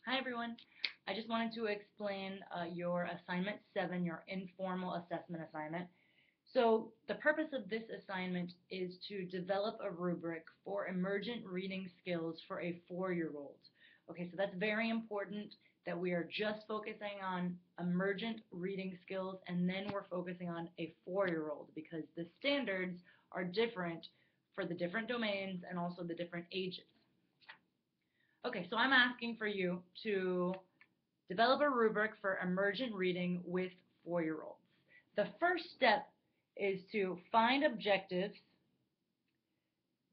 Hi everyone. I just wanted to explain your assignment 7, your informal assessment assignment. So the purpose of this assignment is to develop a rubric for emergent reading skills for a 4-year-old. Okay, so that's very important that we are just focusing on emergent reading skills, and then we're focusing on a 4-year-old because the standards are different for the different domains and also the different ages. Okay, so I'm asking for you to develop a rubric for emergent reading with 4-year-olds. The first step is to find objectives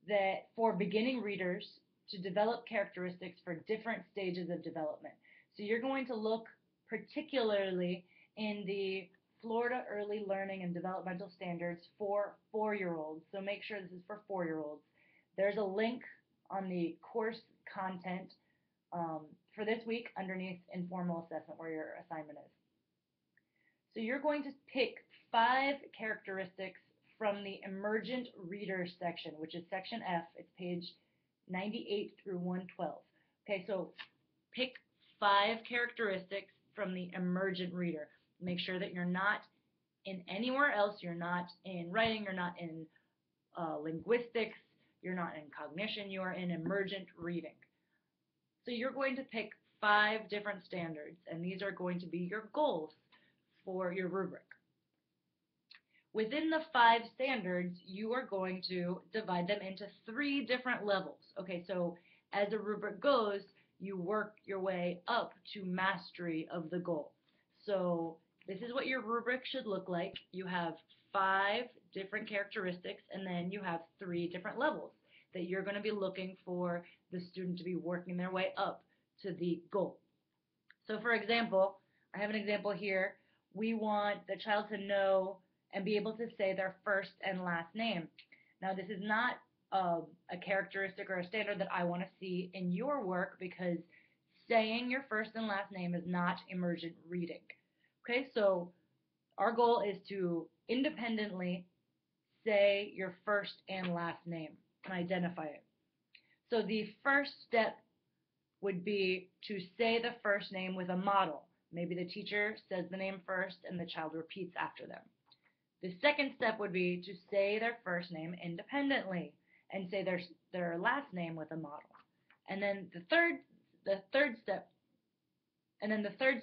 that for beginning readers to develop characteristics for different stages of development. So you're going to look particularly in the Florida Early Learning and Developmental Standards for 4-year-olds. So make sure this is for 4-year-olds. There's a link on the course content for this week underneath informal assessment where your assignment is. So you're going to pick 5 characteristics from the emergent reader section, which is section F. It's page 98 through 112. Okay, so pick 5 characteristics from the emergent reader. Make sure that you're not in anywhere else. You're not in writing. You're not in linguistics. You're not in cognition. You are in emergent reading. So you're going to pick 5 different standards, and these are going to be your goals for your rubric. Within the 5 standards, you are going to divide them into 3 different levels. Okay, so as a rubric goes, you work your way up to mastery of the goal. So this is what your rubric should look like. You have 5 different characteristics, and then you have 3 different levels that you're going to be looking for the student to be working their way up to the goal. So for example, I have an example here. We want the child to know and be able to say their first and last name. Now this is not a characteristic or a standard that I want to see in your work because saying your first and last name is not emergent reading. Okay, so our goal is to independently say your first and last name and identify it. So the first step would be to say the first name with a model. Maybe the teacher says the name first and the child repeats after them. The second step would be to say their first name independently and say their last name with a model. And then the third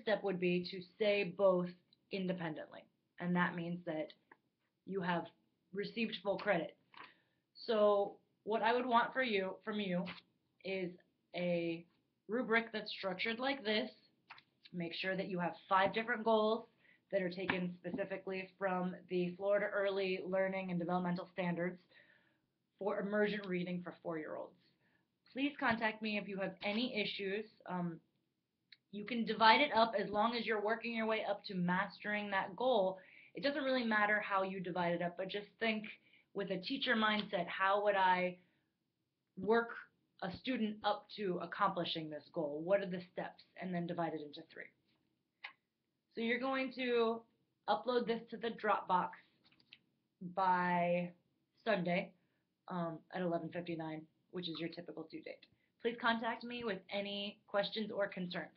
step would be to say both independently. And that means that you have received full credit. So what I would want from you is a rubric that's structured like this. Make sure that you have 5 different goals that are taken specifically from the Florida Early Learning and Developmental Standards for emergent reading for 4-year-olds. Please contact me if you have any issues. You can divide it up as long as you're working your way up to mastering that goal. It doesn't really matter how you divide it up, but just think with a teacher mindset, how would I work a student up to accomplishing this goal? What are the steps? And then divide it into 3. So you're going to upload this to the Dropbox by Sunday at 11:59, which is your typical due date. Please contact me with any questions or concerns.